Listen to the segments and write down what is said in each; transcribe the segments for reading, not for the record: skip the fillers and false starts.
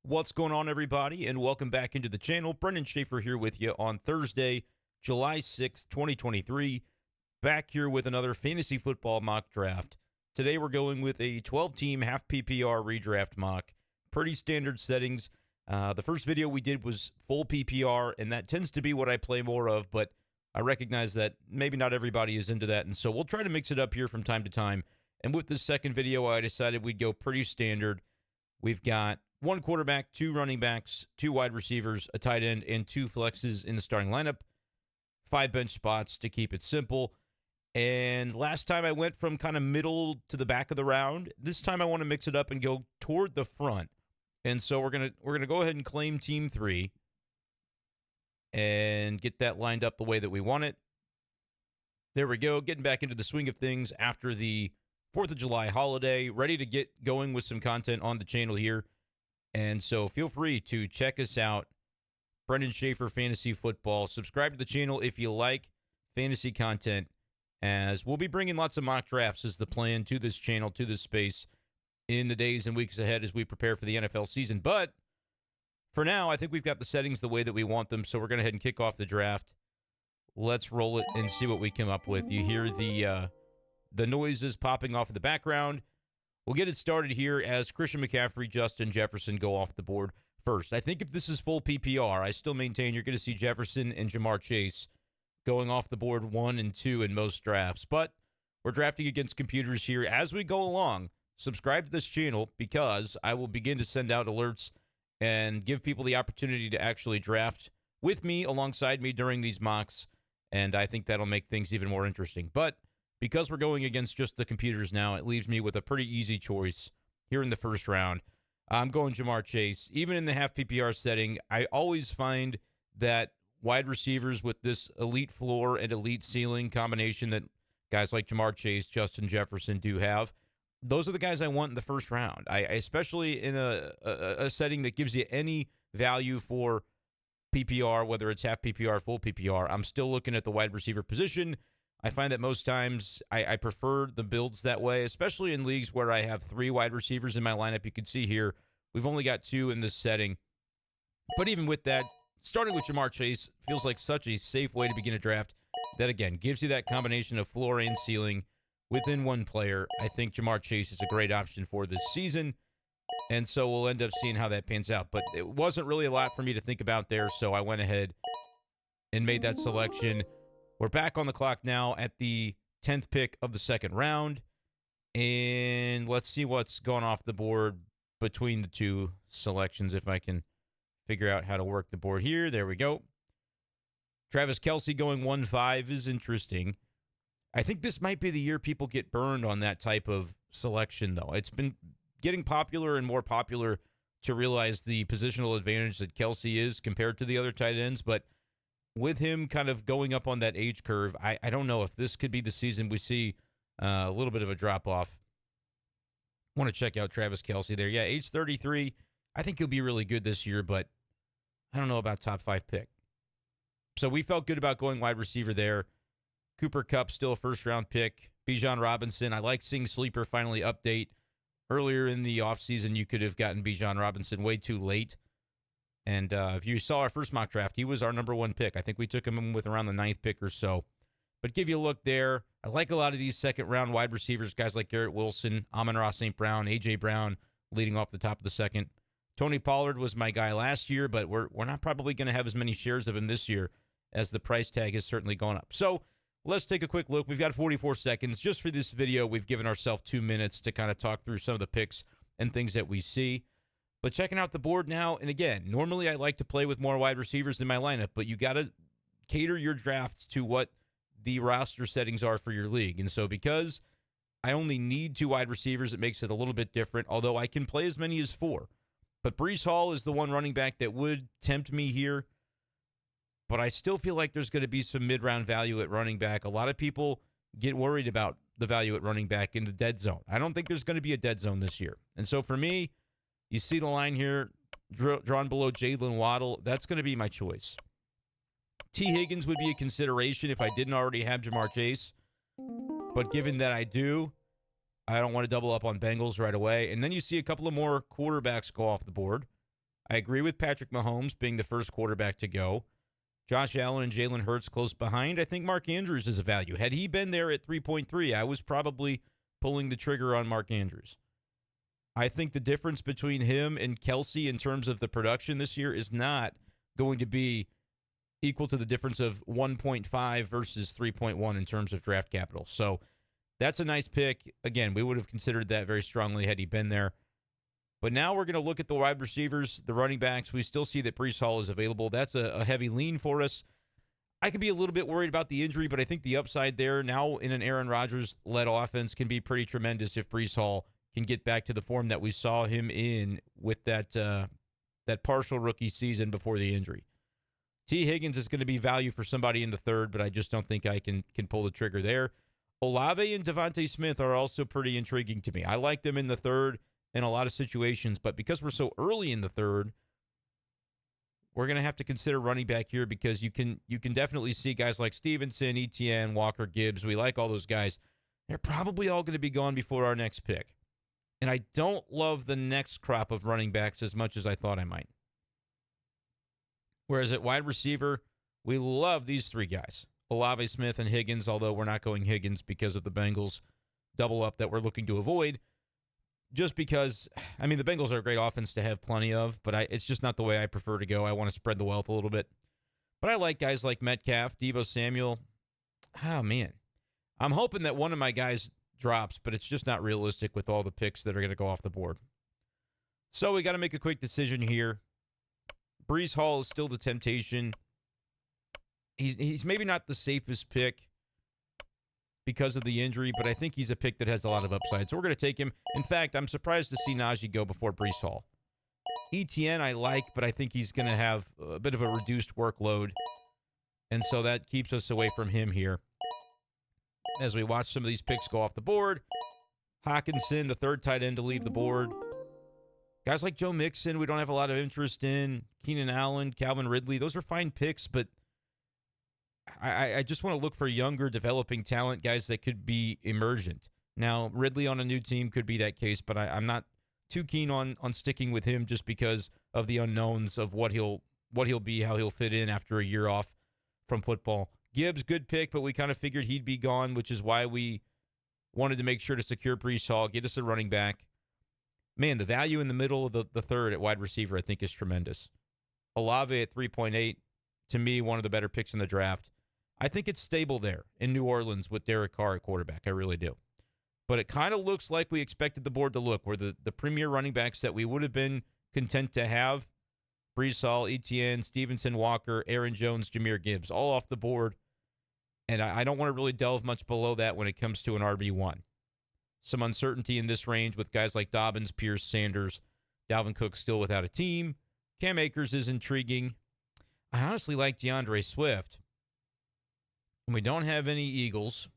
What's going on, everybody, and welcome back into the channel. Brenden Schaeffer here with you on Thursday, July 6th, 2023. Back here with another fantasy football mock draft. Today we're going with a 12-team half PPR redraft mock. Pretty standard settings. The first video we did was full PPR, and that tends to be what I play more of, but I recognize that maybe not everybody is into that, and so we'll try to mix it up here from time to time. And with this second video, I decided we'd go pretty standard. We've got one quarterback, two running backs, two wide receivers, a tight end, and two flexes in the starting lineup. 5 bench spots to keep it simple. And last time I went from kind of middle to the back of the round. This time I want to mix it up and go toward the front. And so we're gonna go ahead and claim team 3 and get that lined up the way that we want it. There we go, getting back into the swing of things after the 4th of July holiday, ready to get going with some content on the channel here. And so feel free to check us out, Brenden Schaeffer Fantasy Football. Subscribe to the channel if you like fantasy content, as we'll be bringing lots of mock drafts as the plan to this channel, to this space, in the days and weeks ahead as we prepare for the NFL season. But for now, I think we've got the settings the way that we want them, so we're going to head and kick off the draft. Let's roll it and see what we come up with. You hear the noises popping off in the background. We'll get it started here as Christian McCaffrey, Justin Jefferson go off the board first. I think if this is full PPR, I still maintain you're going to see Jefferson and Jamar Chase going off the board 1 and 2 in most drafts. But we're drafting against computers here as we go along. Subscribe to this channel because I will begin to send out alerts and give people the opportunity to actually draft with me, alongside me during these mocks. And I think that'll make things even more interesting. But because we're going against just the computers now, it leaves me with a pretty easy choice here in the first round. I'm going Jamar Chase. Even in the half PPR setting, I always find that wide receivers with this elite floor and elite ceiling combination that guys like Jamar Chase, Justin Jefferson do have, those are the guys I want in the first round. I especially in a setting that gives you any value for PPR, whether it's half PPR, full PPR, I'm still looking at the wide receiver position. I find that most times I prefer the builds that way, especially in leagues where I have 3 wide receivers in my lineup. You can see here, we've only got 2 in this setting. But even with that, starting with Jamar Chase feels like such a safe way to begin a draft that, again, gives you that combination of floor and ceiling within one player. I think Jamar Chase is a great option for this season, and so we'll end up seeing how that pans out. But it wasn't really a lot for me to think about there, so I went ahead and made that selection. We're back on the clock now at the 10th pick of the second round. And let's see what's gone off the board between the two selections, if I can figure out how to work the board here. There we go. Travis Kelce going 1-5 is interesting. I think this might be the year people get burned on that type of selection, though. It's been getting popular and more popular to realize the positional advantage that Kelce is compared to the other tight ends, but with him kind of going up on that age curve, I don't know if this could be the season we see a little bit of a drop-off. Want to check out Travis Kelce there. Yeah, age 33. I think he'll be really good this year, but I don't know about top 5 pick. So we felt good about going wide receiver there. Cooper Kupp still a first-round pick. Bijan Robinson, I like seeing Sleeper finally update. Earlier in the offseason, you could have gotten Bijan Robinson way too late. And if you saw our first mock draft, he was our number 1 pick. I think we took him with around the 9th pick or so. But give you a look there. I like a lot of these second-round wide receivers, guys like Garrett Wilson, Amon-Ra St. Brown, A.J. Brown leading off the top of the second. Tony Pollard was my guy last year, but we're not probably going to have as many shares of him this year, as the price tag has certainly gone up. So let's take a quick look. We've got 44 seconds. Just for this video, we've given ourselves 2 minutes to kind of talk through some of the picks and things that we see. But checking out the board now, and again, normally I like to play with more wide receivers in my lineup, but you got to cater your drafts to what the roster settings are for your league. And so because I only need 2 wide receivers, it makes it a little bit different, although I can play as many as 4. But Breece Hall is the one running back that would tempt me here. But I still feel like there's going to be some mid-round value at running back. A lot of people get worried about the value at running back in the dead zone. I don't think there's going to be a dead zone this year. And so for me, you see the line here drawn below Jalen Waddle. That's going to be my choice. T. Higgins would be a consideration if I didn't already have Jamar Chase. But given that I do, I don't want to double up on Bengals right away. And then you see a couple of more quarterbacks go off the board. I agree with Patrick Mahomes being the first quarterback to go. Josh Allen and Jalen Hurts close behind. I think Mark Andrews is a value. Had he been there at 3.3, I was probably pulling the trigger on Mark Andrews. I think the difference between him and Kelsey in terms of the production this year is not going to be equal to the difference of 1.5 versus 3.1 in terms of draft capital. So that's a nice pick. Again, we would have considered that very strongly had he been there. But now we're going to look at the wide receivers, the running backs. We still see that Breece Hall is available. That's a heavy lean for us. I could be a little bit worried about the injury, but I think the upside there now in an Aaron Rodgers-led offense can be pretty tremendous if Breece Hall can get back to the form that we saw him in with that partial rookie season before the injury. T. Higgins is going to be value for somebody in the third, but I just don't think I can pull the trigger there. Olave and Devontae Smith are also pretty intriguing to me. I like them in the third in a lot of situations, but because we're so early in the third, we're going to have to consider running back here because you can definitely see guys like Stevenson, Etienne, Walker, Gibbs. We like all those guys. They're probably all going to be gone before our next pick. And I don't love the next crop of running backs as much as I thought I might. Whereas at wide receiver, we love these three guys, Olave, Smith, and Higgins, although we're not going Higgins because of the Bengals double up that we're looking to avoid. Just because, I mean, the Bengals are a great offense to have plenty of, but it's just not the way I prefer to go. I want to spread the wealth a little bit. But I like guys like Metcalf, Deebo Samuel. Oh, man. I'm hoping that one of my guys drops, but it's just not realistic with all the picks that are going to go off the board. So we got to make a quick decision here. Breece Hall is still the temptation. He's maybe not the safest pick because of the injury, but I think he's a pick that has a lot of upside. So we're going to take him. In fact, I'm surprised to see Najee go before Breece Hall. Etienne I like, but I think he's going to have a bit of a reduced workload. And so that keeps us away from him here. As we watch some of these picks go off the board, Hawkinson, the third tight end to leave the board. Guys like Joe Mixon, we don't have a lot of interest in. Keenan Allen, Calvin Ridley, those are fine picks, but I just want to look for younger, developing talent, guys that could be emergent. Now, Ridley on a new team could be that case, but I'm not too keen on sticking with him just because of the unknowns of what he'll be, how he'll fit in after a year off from football. Gibbs, good pick, but we kind of figured he'd be gone, which is why we wanted to make sure to secure Breece Hall, get us a running back. Man, the value in the middle of the third at wide receiver I think is tremendous. Olave at 3.8, to me, one of the better picks in the draft. I think it's stable there in New Orleans with Derek Carr at quarterback. I really do. But it kind of looks like we expected the board to look, where the premier running backs that we would have been content to have, Breece Hall, Etienne, Stevenson, Walker, Aaron Jones, Jahmyr Gibbs, all off the board. And I don't want to really delve much below that when it comes to an RB1. Some uncertainty in this range with guys like Dobbins, Pierce, Sanders, Dalvin Cook still without a team. Cam Akers is intriguing. I honestly like DeAndre Swift. And we don't have any Eagles.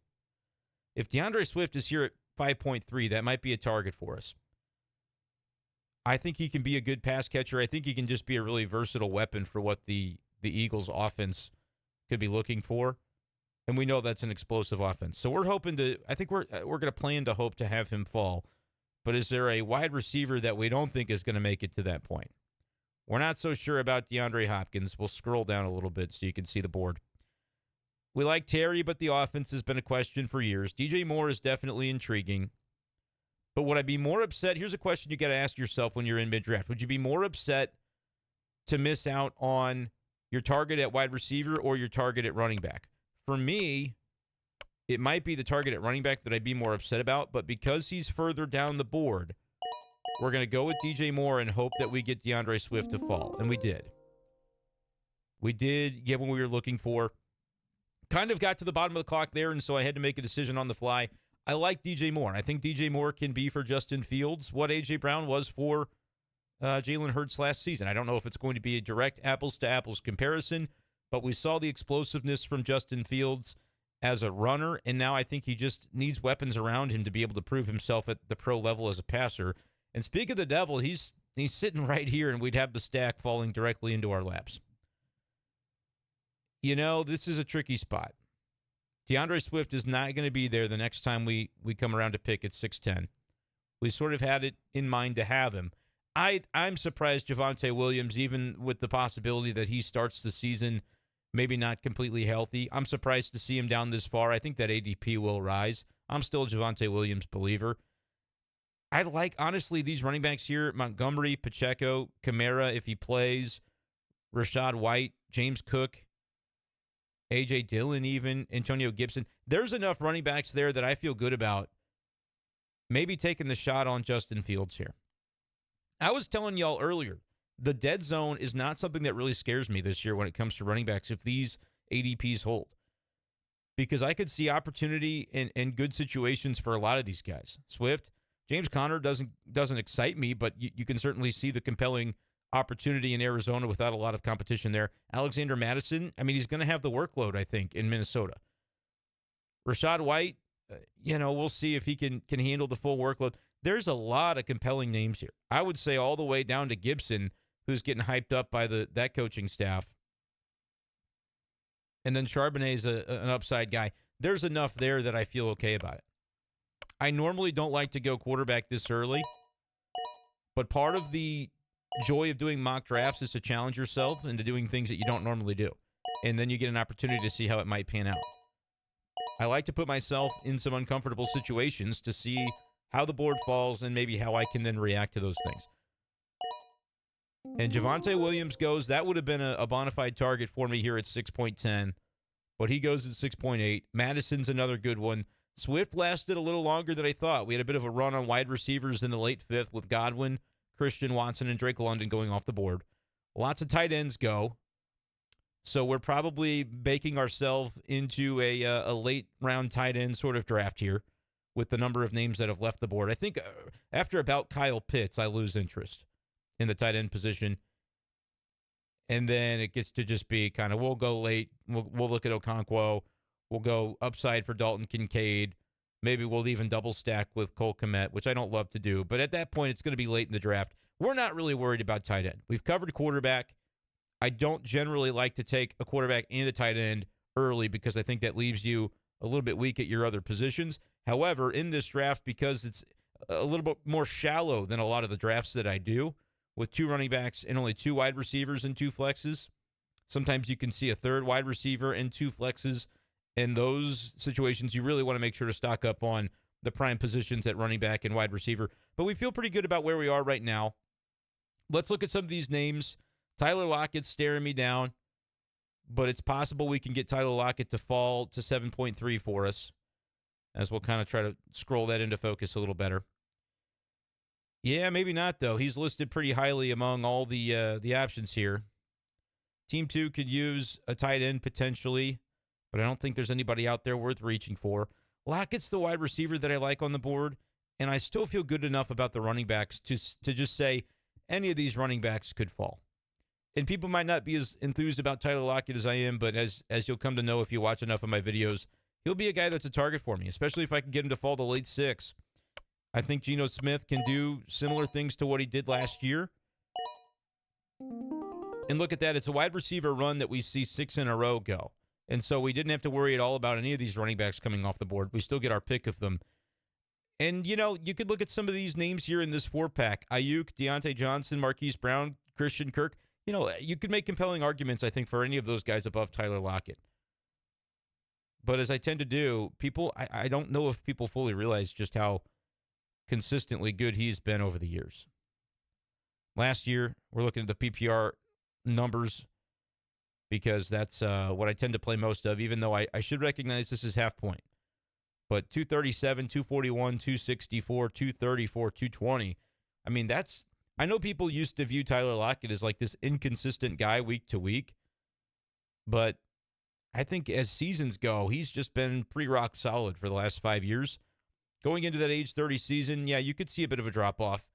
If DeAndre Swift is here at 5.3, that might be a target for us. I think he can be a good pass catcher. I think he can just be a really versatile weapon for what the Eagles offense could be looking for. And we know that's an explosive offense. So we're hoping to, I think we're going to plan to hope to have him fall. But is there a wide receiver that we don't think is going to make it to that point? We're not so sure about DeAndre Hopkins. We'll scroll down a little bit so you can see the board. We like Terry, but the offense has been a question for years. DJ Moore is definitely intriguing. But would I be more upset? Here's a question you got to ask yourself when you're in mid-draft. Would you be more upset to miss out on your target at wide receiver or your target at running back? For me, it might be the target at running back that I'd be more upset about, but because he's further down the board, we're going to go with DJ Moore and hope that we get DeAndre Swift to fall. And we did. We did get what we were looking for. Kind of got to the bottom of the clock there, and so I had to make a decision on the fly. I like DJ Moore. I think DJ Moore can be for Justin Fields what A.J. Brown was for Jalen Hurts last season. I don't know if it's going to be a direct apples-to-apples comparison, but we saw the explosiveness from Justin Fields as a runner, and now I think he just needs weapons around him to be able to prove himself at the pro level as a passer. And speak of the devil, he's sitting right here, and we'd have the stack falling directly into our laps. You know, this is a tricky spot. DeAndre Swift is not going to be there the next time we come around to pick at 6'10". We sort of had it in mind to have him. I'm surprised Javonte Williams, even with the possibility that he starts the season maybe not completely healthy. I'm surprised to see him down this far. I think that ADP will rise. I'm still a Javonte Williams believer. I like, honestly, these running backs here, Montgomery, Pacheco, Kamara, if he plays, Rashad White, James Cook, A.J. Dillon even, Antonio Gibson. There's enough running backs there that I feel good about maybe taking the shot on Justin Fields here. I was telling y'all earlier, the dead zone is not something that really scares me this year when it comes to running backs if these ADPs hold. Because I could see opportunity in good situations for a lot of these guys. Swift, James Conner doesn't excite me, but you can certainly see the compelling opportunity in Arizona without a lot of competition there. Alexander Mattison, I mean, he's going to have the workload, I think, in Minnesota. Rashad White, we'll see if he can handle the full workload. There's a lot of compelling names here. I would say all the way down to Gibson, who's getting hyped up by that coaching staff. And then Charbonnet's an upside guy. There's enough there that I feel okay about it. I normally don't like to go quarterback this early, but part of the joy of doing mock drafts is to challenge yourself into doing things that you don't normally do. And then you get an opportunity to see how it might pan out. I like to put myself in some uncomfortable situations to see how the board falls and maybe how I can then react to those things. And Javonte Williams goes, that would have been a bona fide target for me here at 6.10, but he goes at 6.8. Madison's another good one. Swift lasted a little longer than I thought. We had a bit of a run on wide receivers in the late fifth with Godwin, Christian Watson, and Drake London going off the board. Lots of tight ends go. So we're probably baking ourselves into a late round tight end sort of draft here with the number of names that have left the board. I think after about Kyle Pitts, I lose interest in the tight end position. And then it gets to just be kind of, we'll go late. We'll look at Okonkwo. We'll go upside for Dalton Kincaid. Maybe we'll even double stack with Cole Kmet, which I don't love to do. But at that point, it's going to be late in the draft. We're not really worried about tight end. We've covered quarterback. I don't generally like to take a quarterback and a tight end early because I think that leaves you a little bit weak at your other positions. However, in this draft, because it's a little bit more shallow than a lot of the drafts that I do, with 2 running backs and only 2 wide receivers and 2 flexes, sometimes you can see a third wide receiver and 2 flexes. In those situations, you really want to make sure to stock up on the prime positions at running back and wide receiver. But we feel pretty good about where we are right now. Let's look at some of these names. Tyler Lockett's staring me down, but it's possible we can get Tyler Lockett to fall to 7.3 for us, as we'll kind of try to scroll that into focus a little better. Yeah, maybe not, though. He's listed pretty highly among all the options here. Team 2 could use a tight end potentially, but I don't think there's anybody out there worth reaching for. Lockett's the wide receiver that I like on the board, and I still feel good enough about the running backs to just say any of these running backs could fall. And people might not be as enthused about Tyler Lockett as I am, but as you'll come to know if you watch enough of my videos, he'll be a guy that's a target for me, especially if I can get him to fall to late 6. I think Geno Smith can do similar things to what he did last year. And look at that. It's a wide receiver run that we see 6 in a row go. And so we didn't have to worry at all about any of these running backs coming off the board. We still get our pick of them. And, you could look at some of these names here in this 4-pack. Ayuk, Deontay Johnson, Marquise Brown, Christian Kirk. You could make compelling arguments, I think, for any of those guys above Tyler Lockett. But as I tend to do, I don't know if people fully realize just how consistently good he's been over the years. Last year, we're looking at the PPR numbers because that's what I tend to play most of, even though I should recognize this is half point. But 237, 241, 264, 234, 220. I mean, I know people used to view Tyler Lockett as like this inconsistent guy week to week, but I think as seasons go, he's just been pretty rock solid for the last 5 years. Going into that age 30 season, yeah, you could see a bit of a drop-off.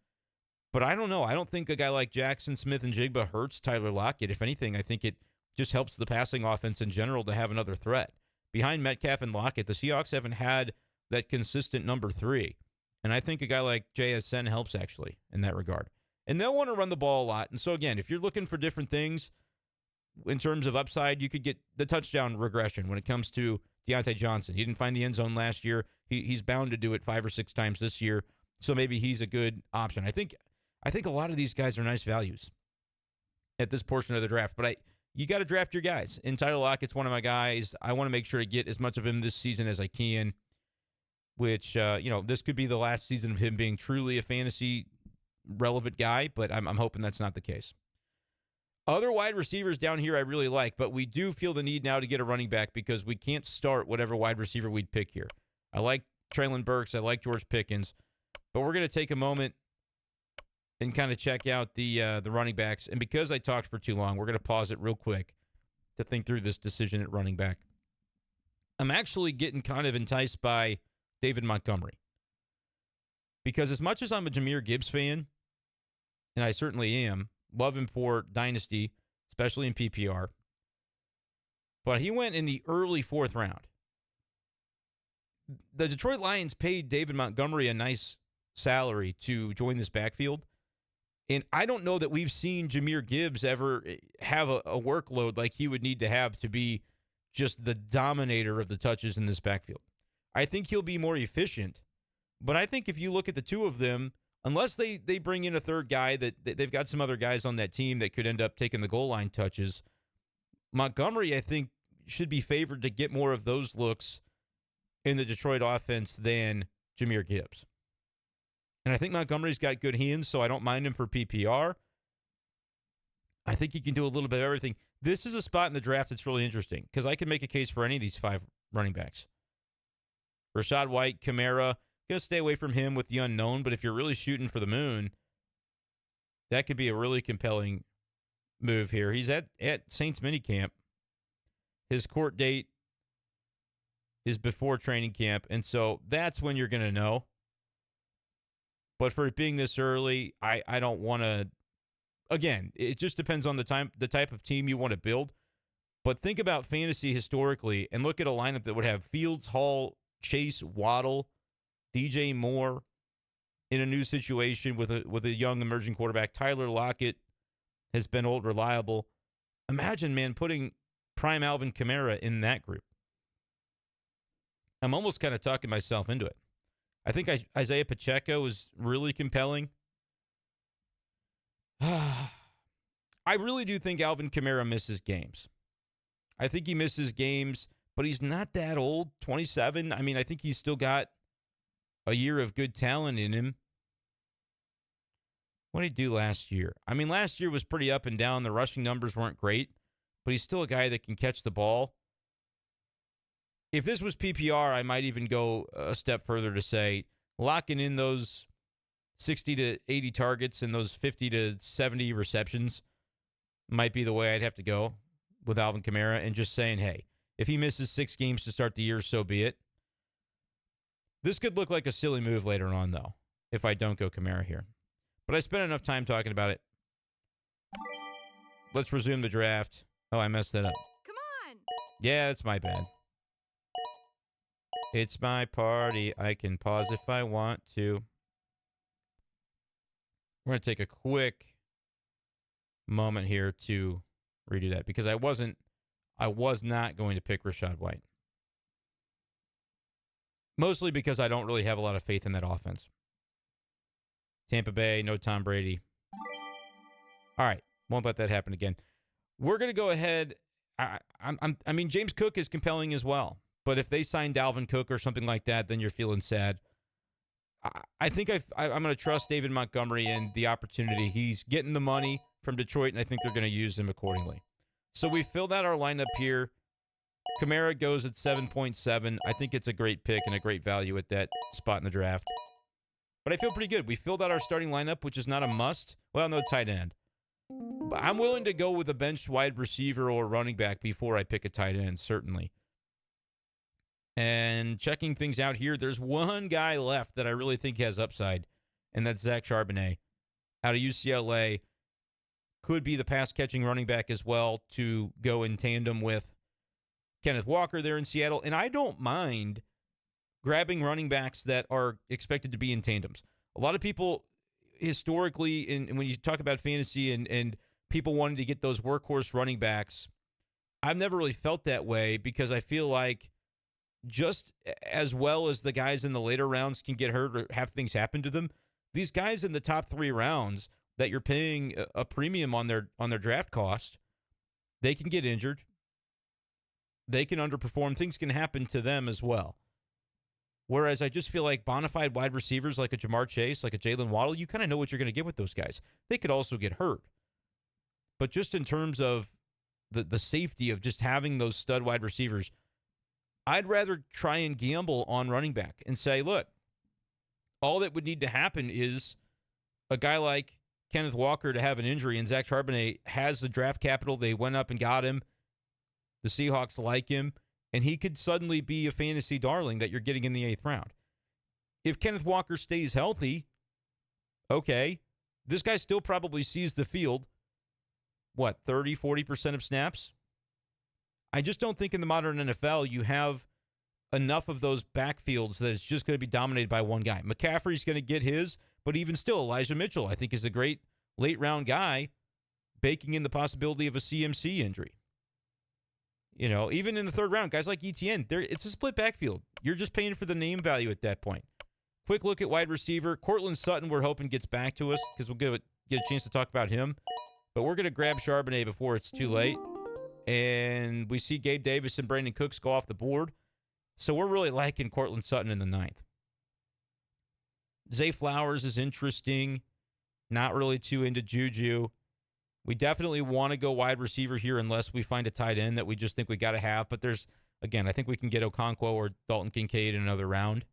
But I don't know. I don't think a guy like Jackson, Smith, and Jigba hurts Tyler Lockett. If anything, I think it just helps the passing offense in general to have another threat. Behind Metcalf and Lockett, the Seahawks haven't had that consistent number 3. And I think a guy like JSN helps, actually, in that regard. And they'll want to run the ball a lot. And so, again, if you're looking for different things in terms of upside, you could get the touchdown regression when it comes to Deontay Johnson. He didn't find the end zone last year. He's bound to do it 5 or 6 times this year. So maybe he's a good option. I think I think a lot of these guys are nice values at this portion of the draft. But you got to draft your guys. And Tyler Lockett's one of my guys. I want to make sure to get as much of him this season as I can, which, this could be the last season of him being truly a fantasy relevant guy, but I'm hoping that's not the case. Other wide receivers down here I really like, but we do feel the need now to get a running back because we can't start whatever wide receiver we'd pick here. I like Treylon Burks. I like George Pickens. But we're going to take a moment and kind of check out the running backs. And because I talked for too long, we're going to pause it real quick to think through this decision at running back. I'm actually getting kind of enticed by David Montgomery. Because as much as I'm a Jahmyr Gibbs fan, and I certainly am, love him for Dynasty, especially in PPR, but he went in the early 4th round. The Detroit Lions paid David Montgomery a nice salary to join this backfield. And I don't know that we've seen Jahmyr Gibbs ever have a workload like he would need to have to be just the dominator of the touches in this backfield. I think he'll be more efficient. But I think if you look at the two of them, unless they bring in a third guy, that they've got some other guys on that team that could end up taking the goal line touches, Montgomery, I think, should be favored to get more of those looks in the Detroit offense than Jahmyr Gibbs. And I think Montgomery's got good hands, so I don't mind him for PPR. I think he can do a little bit of everything. This is a spot in the draft that's really interesting because I can make a case for any of these 5 running backs. Rachaad White, Kamara, going to stay away from him with the unknown, but if you're really shooting for the moon, that could be a really compelling move here. He's at Saints minicamp. His court date is before training camp, and so that's when you're going to know. But for it being this early, I don't want to. Again, it just depends on the type of team you want to build. But think about fantasy historically and look at a lineup that would have Fields, Hall, Chase, Waddle, DJ Moore in a new situation with a young emerging quarterback. Tyler Lockett has been old reliable. Imagine, man, putting prime Alvin Kamara in that group. I'm almost kind of talking myself into it. I think Isaiah Pacheco is really compelling. I really do think Alvin Kamara misses games. I think he misses games, but he's not that old, 27. I mean, I think he's still got a year of good talent in him. What did he do last year? I mean, last year was pretty up and down. The rushing numbers weren't great, but he's still a guy that can catch the ball. If this was PPR, I might even go a step further to say locking in those 60 to 80 targets and those 50 to 70 receptions might be the way I'd have to go with Alvin Kamara, and just saying, hey, if he misses 6 games to start the year, so be it. This could look like a silly move later on, though, if I don't go Kamara here. But I spent enough time talking about it. Let's resume the draft. Oh, I messed that up. Come on. Yeah, it's my bad. It's my party. I can pause if I want to. We're going to take a quick moment here to redo that because I was not going to pick Rachaad White. Mostly because I don't really have a lot of faith in that offense. Tampa Bay, no Tom Brady. All right, won't let that happen again. We're going to go ahead. I mean, James Cook is compelling as well. But if they sign Dalvin Cook or something like that, then you're feeling sad. I think I'm going to trust David Montgomery and the opportunity. He's getting the money from Detroit, and I think they're going to use him accordingly. So we filled out our lineup here. Kamara goes at 7.7. I think it's a great pick and a great value at that spot in the draft. But I feel pretty good. We filled out our starting lineup, which is not a must. Well, no tight end. But I'm willing to go with a bench wide receiver or running back before I pick a tight end, certainly. And checking things out here, there's one guy left that I really think has upside, and that's Zach Charbonnet out of UCLA. Could be the pass-catching running back as well to go in tandem with Kenneth Walker there in Seattle. And I don't mind grabbing running backs that are expected to be in tandems. A lot of people historically, and when you talk about fantasy and people wanting to get those workhorse running backs, I've never really felt that way because I feel like just as well as the guys in the later rounds can get hurt or have things happen to them, these guys in the top 3 rounds that you're paying a premium on their draft cost, they can get injured. They can underperform. Things can happen to them as well. Whereas I just feel like bona fide wide receivers like a Jamar Chase, like a Jalen Waddle, you kind of know what you're going to get with those guys. They could also get hurt. But just in terms of the safety of just having those stud wide receivers, I'd rather try and gamble on running back and say, look, all that would need to happen is a guy like Kenneth Walker to have an injury, and Zach Charbonnet has the draft capital. They went up and got him. The Seahawks like him, and he could suddenly be a fantasy darling that you're getting in the 8th round. If Kenneth Walker stays healthy, okay, this guy still probably sees the field, 30, 40% of snaps? I just don't think in the modern NFL you have enough of those backfields that it's just going to be dominated by one guy. McCaffrey's going to get his, but even still, Elijah Mitchell, I think, is a great late-round guy, baking in the possibility of a CMC injury. You know, even in the 3rd round, guys like ETN, it's a split backfield. You're just paying for the name value at that point. Quick look at wide receiver. Cortland Sutton, we're hoping gets back to us because we'll get a chance to talk about him. But we're going to grab Charbonnet before it's too late. And we see Gabe Davis and Brandon Cooks go off the board. So we're really liking Cortland Sutton in the 9th. Zay Flowers is interesting. Not really too into Juju. We definitely want to go wide receiver here unless we find a tight end that we just think we got to have. But there's, again, I think we can get Okonkwo or Dalton Kincaid in another round.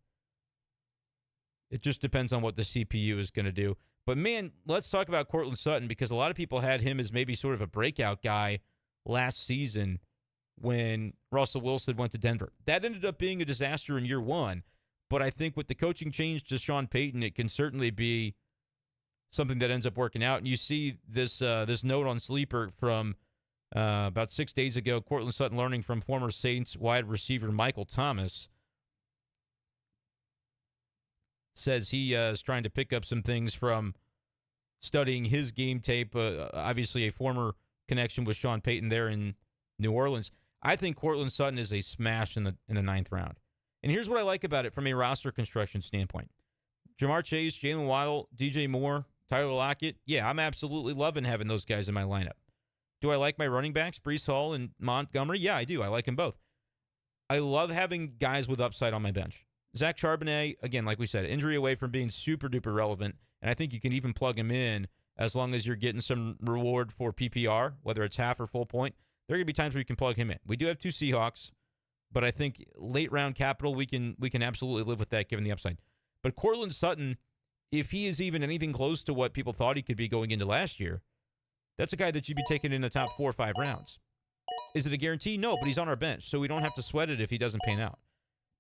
It just depends on what the CPU is going to do. But, man, let's talk about Cortland Sutton because a lot of people had him as maybe sort of a breakout guy last season when Russell Wilson went to Denver. That ended up being a disaster in year 1. But I think with the coaching change to Sean Payton, it can certainly be something that ends up working out. And you see this note on Sleeper from about 6 days ago, Cortland Sutton learning from former Saints wide receiver Michael Thomas. Says he is trying to pick up some things from studying his game tape. Obviously, a former connection with Sean Payton there in New Orleans. I think Cortland Sutton is a smash in the 9th round. And here's what I like about it from a roster construction standpoint. Jamar Chase, Jalen Waddle, DJ Moore, Tyler Lockett. Yeah, I'm absolutely loving having those guys in my lineup. Do I like my running backs, Breece Hall and Montgomery? Yeah, I do. I like them both. I love having guys with upside on my bench. Zach Charbonnet, again, like we said, injury away from being super-duper relevant, and I think you can even plug him in as long as you're getting some reward for PPR, whether it's half or full point. There are going to be times where you can plug him in. We do have 2 Seahawks, but I think late-round capital, we can absolutely live with that given the upside. But Cortland Sutton, if he is even anything close to what people thought he could be going into last year, that's a guy that you'd be taking in the top 4 or 5 rounds. Is it a guarantee? No, but he's on our bench, so we don't have to sweat it if he doesn't pan out.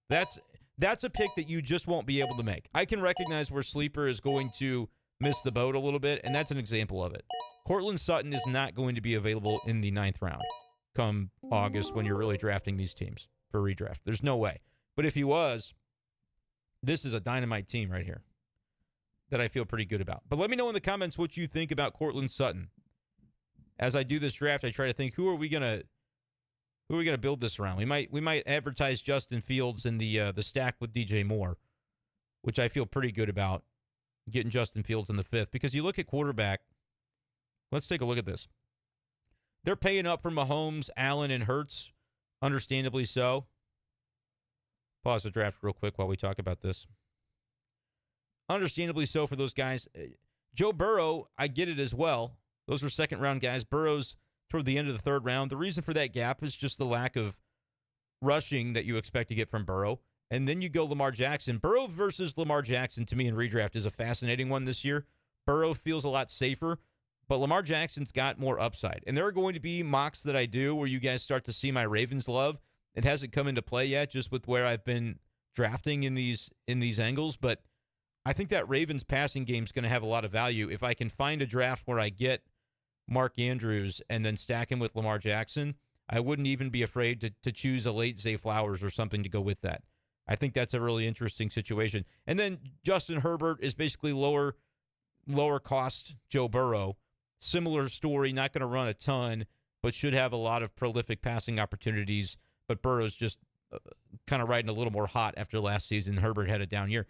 That's a pick that you just won't be able to make. I can recognize where Sleeper is going to miss the boat a little bit, and that's an example of it. Cortland Sutton is not going to be available in the 9th round come August when you're really drafting these teams for redraft. There's no way. But if he was, this is a dynamite team right here that I feel pretty good about. But let me know in the comments what you think about Cortland Sutton. As I do this draft, I try to think, who are we gonna build this around? We might advertise Justin Fields in the stack with DJ Moore, which I feel pretty good about getting Justin Fields in the 5th, because you look at quarterback. Let's take a look at this. They're paying up for Mahomes, Allen, and Hurts, understandably so. Pause the draft real quick while we talk about this. Understandably so for those guys. Joe Burrow, I get it as well. Those were 2nd-round guys. Burrow's toward the end of the 3rd round. The reason for that gap is just the lack of rushing that you expect to get from Burrow. And then you go Lamar Jackson. Burrow versus Lamar Jackson, to me, in redraft is a fascinating one this year. Burrow feels a lot safer, but Lamar Jackson's got more upside. And there are going to be mocks that I do where you guys start to see my Ravens love. It hasn't come into play yet, just with where I've been drafting in these angles. But I think that Ravens passing game is going to have a lot of value. If I can find a draft where I get Mark Andrews and then stack him with Lamar Jackson, I wouldn't even be afraid to choose a late Zay Flowers or something to go with that. I think that's a really interesting situation. And then Justin Herbert is basically lower cost Joe Burrow. Similar story, not going to run a ton, but should have a lot of prolific passing opportunities. But Burrow's just kind of riding a little more hot after last season. Herbert had a down year.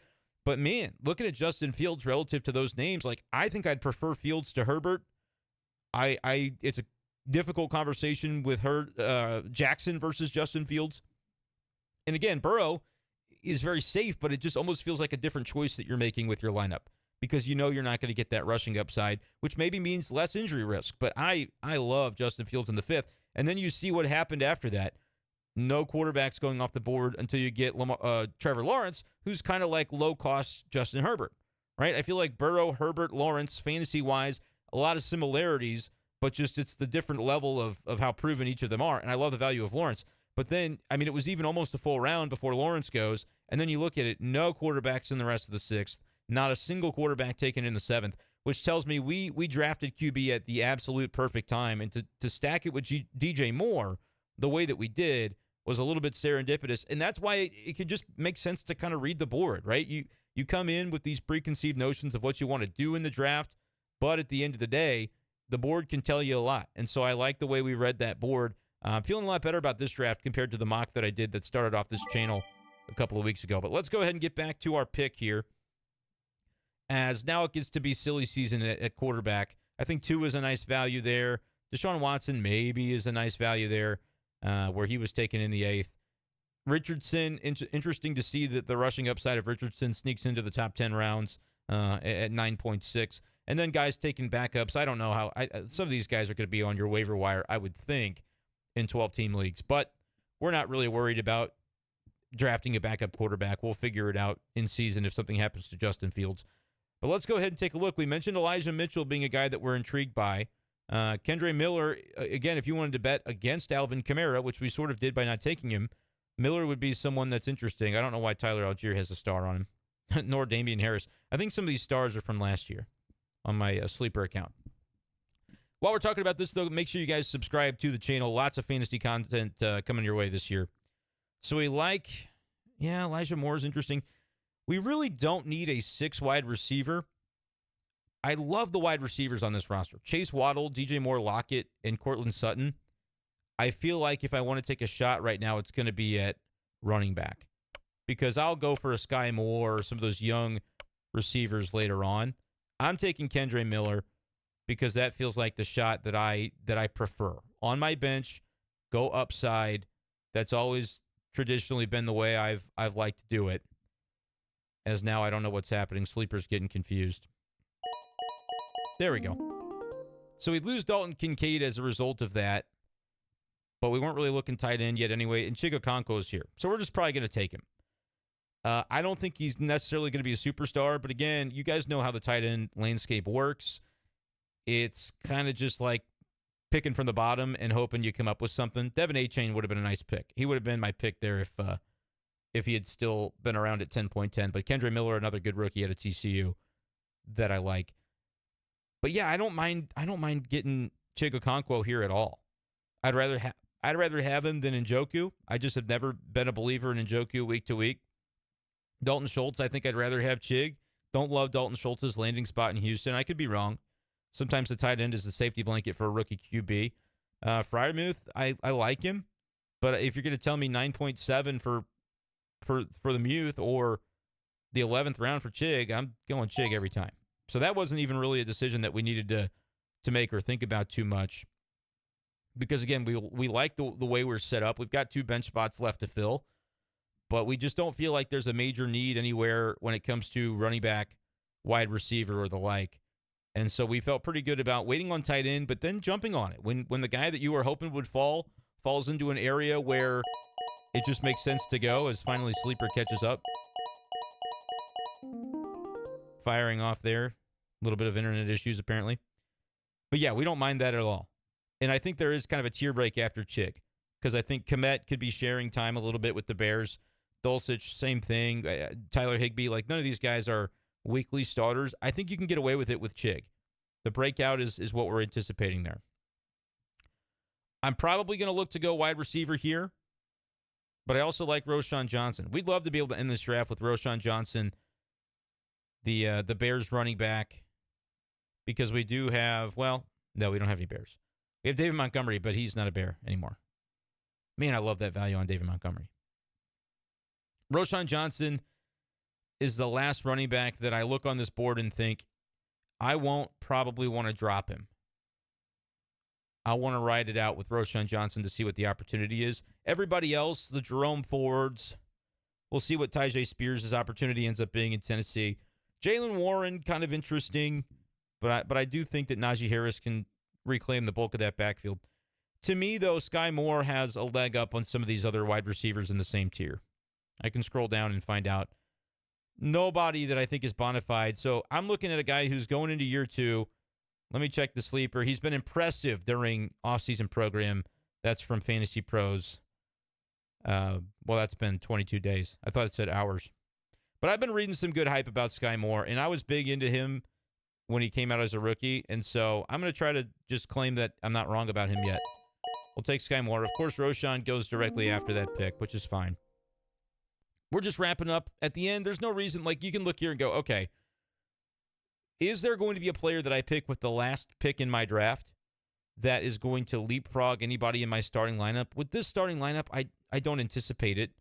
But man, looking at Justin Fields relative to those names, like I think I'd prefer Fields to Herbert. It's a difficult conversation with Jackson versus Justin Fields. And again, Burrow is very safe, but it just almost feels like a different choice that you're making with your lineup because you know you're not going to get that rushing upside, which maybe means less injury risk. But I love Justin Fields in the 5th. And then you see what happened after that. No quarterbacks going off the board until you get Trevor Lawrence, who's kind of like low-cost Justin Herbert, right? I feel like Burrow, Herbert, Lawrence, fantasy-wise, a lot of similarities, but just it's the different level of how proven each of them are. And I love the value of Lawrence. But then, I mean, it was even almost a full round before Lawrence goes. And then you look at it, no quarterbacks in the rest of the 6th, not a single quarterback taken in the 7th, which tells me we drafted QB at the absolute perfect time. And to stack it with DJ Moore the way that we did was a little bit serendipitous. And that's why it can just make sense to kind of read the board, right? You come in with these preconceived notions of what you want to do in the draft, but at the end of the day, the board can tell you a lot. And so I like the way we read that board. I'm feeling a lot better about this draft compared to the mock that I did that started off this channel a couple of weeks ago. But let's go ahead and get back to our pick here, as now it gets to be silly season at quarterback. I think 2 is a nice value there. Deshaun Watson maybe is a nice value there, where he was taken in the 8th. Richardson, interesting to see that the rushing upside of Richardson sneaks into the top 10 rounds at 9.6. And then guys taking backups. I don't know how some of these guys are going to be on your waiver wire, I would think, in 12-team leagues. But we're not really worried about drafting a backup quarterback. We'll figure it out in season if something happens to Justin Fields. But let's go ahead and take a look. We mentioned Elijah Mitchell being a guy that we're intrigued by. Kendre Miller, again, if you wanted to bet against Alvin Kamara, which we sort of did by not taking him, Miller would be someone that's interesting. I don't know why Tyler Algier has a star on him, nor Damian Harris. I think some of these stars are from last year on my sleeper account. While we're talking about this, though, make sure you guys subscribe to the channel. Lots of fantasy content coming your way this year. So Elijah Moore is interesting. We really don't need a 6 wide receiver. I love the wide receivers on this roster. Chase Waddle, DJ Moore, Lockett, and Cortland Sutton. I feel like if I want to take a shot right now, it's going to be at running back, because I'll go for a Sky Moore or some of those young receivers later on. I'm taking Kendre Miller because that feels like the shot that I prefer. On my bench, go upside. That's always traditionally been the way I've liked to do it. As now I don't know what's happening. Sleeper's getting confused. There we go. So we lose Dalton Kincaid as a result of that, but we weren't really looking tight end yet anyway, and Chigo Okonkwo is here. So we're just probably going to take him. I don't think he's necessarily going to be a superstar, but again, you guys know how the tight end landscape works. It's kind of just like picking from the bottom and hoping you come up with something. Devin A-Chain would have been a nice pick. He would have been my pick there if he had still been around at 10.10. But Kendre Miller, another good rookie out of TCU that I like. But yeah, I don't mind getting Chigo Okonkwo here at all. I'd rather have him than Njoku. I just have never been a believer in Njoku week to week. Dalton Schultz, I think I'd rather have Chig. Don't love Dalton Schultz's landing spot in Houston. I could be wrong. Sometimes the tight end is the safety blanket for a rookie QB. Freiermuth, I like him, but if you're going to tell me 9.7 for the Muth or the 11th round for Chig, I'm going Chig every time. So that wasn't even really a decision that we needed to make or think about too much, because again, we like the way we're set up. We've got 2 bench spots left to fill, but we just don't feel like there's a major need anywhere when it comes to running back, wide receiver, or the like. And so we felt pretty good about waiting on tight end, but then jumping on it. When the guy that you were hoping would falls into an area where it just makes sense to go, as finally Sleeper catches up. Firing off there. A little bit of internet issues, apparently. But yeah, we don't mind that at all. And I think there is kind of a tier break after Chig, because I think Kmet could be sharing time a little bit with the Bears. Dulcich, same thing. Tyler Higbee, like none of these guys are weekly starters. I think you can get away with it with Chig. The breakout is what we're anticipating there. I'm probably going to look to go wide receiver here, but I also like Roschon Johnson. We'd love to be able to end this draft with Roschon Johnson, the Bears running back, because we do have, well, no, we don't have any Bears. We have David Montgomery, but he's not a Bear anymore. Man, I love that value on David Montgomery. Roschon Johnson, is the last running back that I look on this board and think, I won't probably want to drop him. I want to ride it out with Roschon Johnson to see what the opportunity is. Everybody else, the Jerome Fords, we'll see what Tyjae Spears' opportunity ends up being in Tennessee. Jaylen Warren, kind of interesting, but I do think that Najee Harris can reclaim the bulk of that backfield. To me, though, Sky Moore has a leg up on some of these other wide receivers in the same tier. I can scroll down and find out. Nobody that I think is bona fide. So I'm looking at a guy who's going into year 2. Let me check the sleeper. He's been impressive during offseason program. That's from Fantasy Pros. Well, that's been 22 days. I thought it said hours. But I've been reading some good hype about Sky Moore, and I was big into him when he came out as a rookie. And so I'm going to try to just claim that I'm not wrong about him yet. We'll take Sky Moore. Of course, Roschon goes directly after that pick, which is fine. We're just wrapping up. At the end, there's no reason. Like, you can look here and go, okay, is there going to be a player that I pick with the last pick in my draft that is going to leapfrog anybody in my starting lineup? With this starting lineup, I don't anticipate it,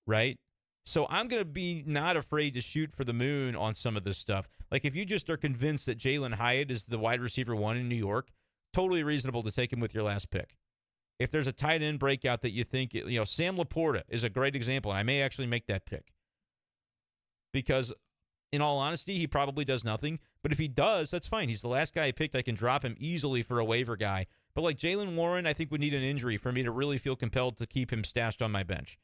right? So I'm going to be not afraid to shoot for the moon on some of this stuff. Like, if you just are convinced that Jalen Hyatt is the wide receiver 1 in New York, totally reasonable to take him with your last pick. If there's a tight end breakout that you think, Sam Laporta is a great example, and I may actually make that pick. Because, in all honesty, he probably does nothing. But if he does, that's fine. He's the last guy I picked. I can drop him easily for a waiver guy. But like Jaylen Warren, I think would need an injury for me to really feel compelled to keep him stashed on my bench.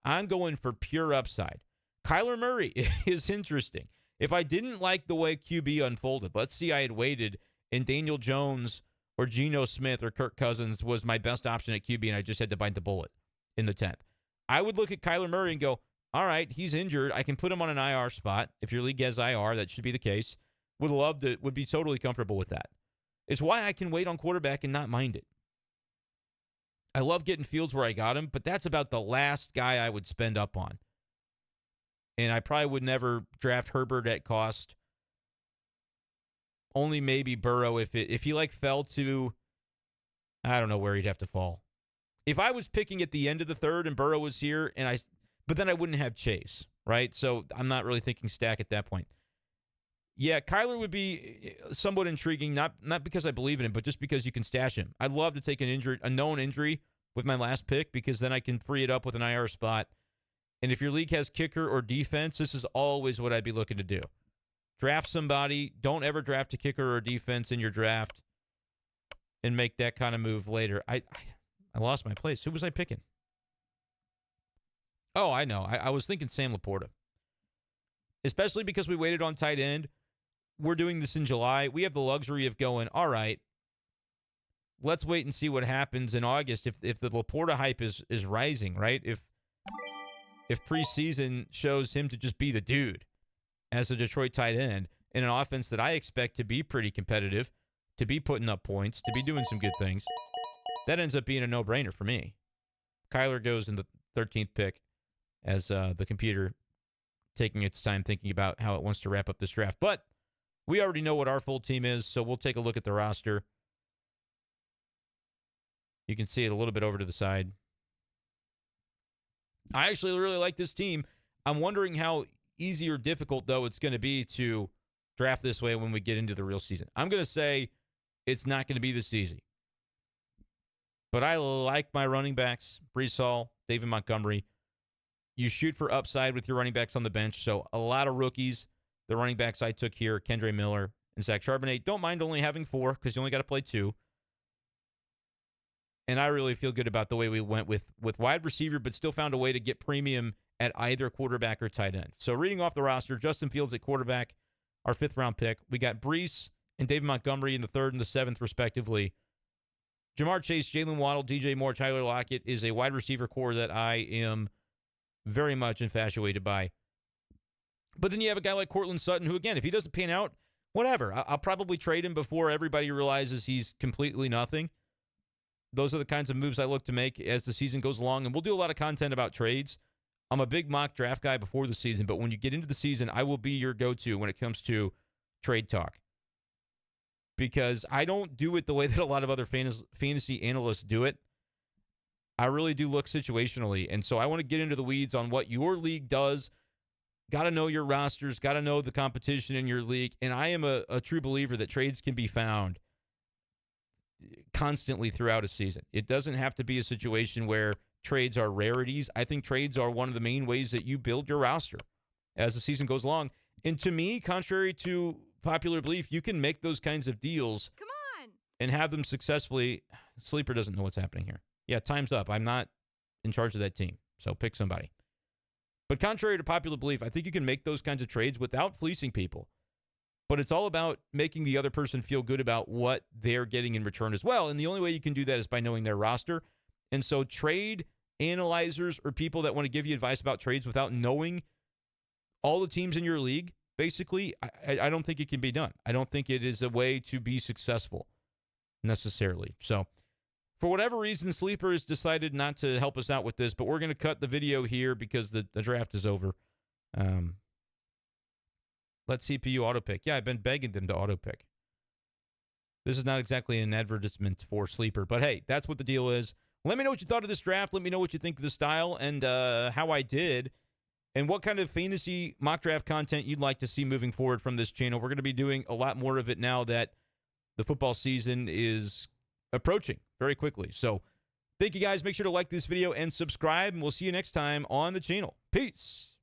I'm going for pure upside. Kyler Murray is interesting. If I didn't like the way QB unfolded, let's see I had waited and Daniel Jones or Geno Smith or Kirk Cousins was my best option at QB and I just had to bite the bullet in the 10th. I would look at Kyler Murray and go, all right, he's injured. I can put him on an IR spot. If your league has IR, that should be the case. Would be totally comfortable with that. It's why I can wait on quarterback and not mind it. I love getting Fields where I got him, but that's about the last guy I would spend up on. And I probably would never draft Herbert at cost. Only maybe Burrow if he fell to, I don't know where he'd have to fall. If I was picking at the end of the 3rd and Burrow was here, but then I wouldn't have Chase, right? So I'm not really thinking stack at that point. Yeah, Kyler would be somewhat intriguing, not because I believe in him, but just because you can stash him. I'd love to take a known injury with my last pick because then I can free it up with an IR spot. And if your league has kicker or defense, this is always what I'd be looking to do. Draft somebody. Don't ever draft a kicker or defense in your draft and make that kind of move later. I lost my place. Who was I picking? Oh, I know. I was thinking Sam Laporta. Especially because we waited on tight end. We're doing this in July. We have the luxury of going, all right, let's wait and see what happens in August if the Laporta hype is rising, right? If preseason shows him to just be the dude as a Detroit tight end in an offense that I expect to be pretty competitive, to be putting up points, to be doing some good things, that ends up being a no-brainer for me. Kyler goes in the 13th pick as the computer taking its time thinking about how it wants to wrap up this draft. But we already know what our full team is, so we'll take a look at the roster. You can see it a little bit over to the side. I actually really like this team. I'm wondering how easy or difficult, though, it's going to be to draft this way when we get into the real season. I'm going to say it's not going to be this easy. But I like my running backs, Breece Hall, David Montgomery. You shoot for upside with your running backs on the bench. So a lot of rookies. The running backs I took here, Kendre Miller and Zach Charbonnet. Don't mind only having 4 because you only got to play 2. And I really feel good about the way we went with wide receiver, but still found a way to get premium at either quarterback or tight end. So reading off the roster, Justin Fields at quarterback, our 5th-round pick. We got Breece and David Montgomery in the 3rd and the 7th, respectively. Jamar Chase, Jalen Waddle, DJ Moore, Tyler Lockett is a wide receiver core that I am very much infatuated by. But then you have a guy like Courtland Sutton, who, again, if he doesn't pan out, whatever. I'll probably trade him before everybody realizes he's completely nothing. Those are the kinds of moves I look to make as the season goes along. And we'll do a lot of content about trades. I'm a big mock draft guy before the season, but when you get into the season, I will be your go-to when it comes to trade talk. Because I don't do it the way that a lot of other fantasy analysts do it. I really do look situationally. And so I want to get into the weeds on what your league does got to know your rosters, got to know the competition in your league. And I am a true believer that trades can be found constantly throughout a season. It doesn't have to be a situation where trades are rarities. I think trades are one of the main ways that you build your roster as the season goes along. And to me, contrary to popular belief, you can make those kinds of deals and have them successfully. Sleeper doesn't know what's happening here. Yeah, time's up. I'm not in charge of that team, so pick somebody. But contrary to popular belief, I think you can make those kinds of trades without fleecing people. But it's all about making the other person feel good about what they're getting in return as well. And the only way you can do that is by knowing their roster. And so trade analyzers or people that want to give you advice about trades without knowing all the teams in your league, basically, I don't think it can be done. I don't think it is a way to be successful necessarily. So for whatever reason, Sleeper has decided not to help us out with this, but we're going to cut the video here because the draft is over. Let CPU auto pick. Yeah, I've been begging them to auto pick. This is not exactly an advertisement for Sleeper, but hey, that's what the deal is. Let me know what you thought of this draft. Let me know what you think of the style and how I did and what kind of fantasy mock draft content you'd like to see moving forward from this channel. We're going to be doing a lot more of it now that the football season is approaching very quickly. So thank you guys. Make sure to like this video and subscribe, and we'll see you next time on the channel. Peace.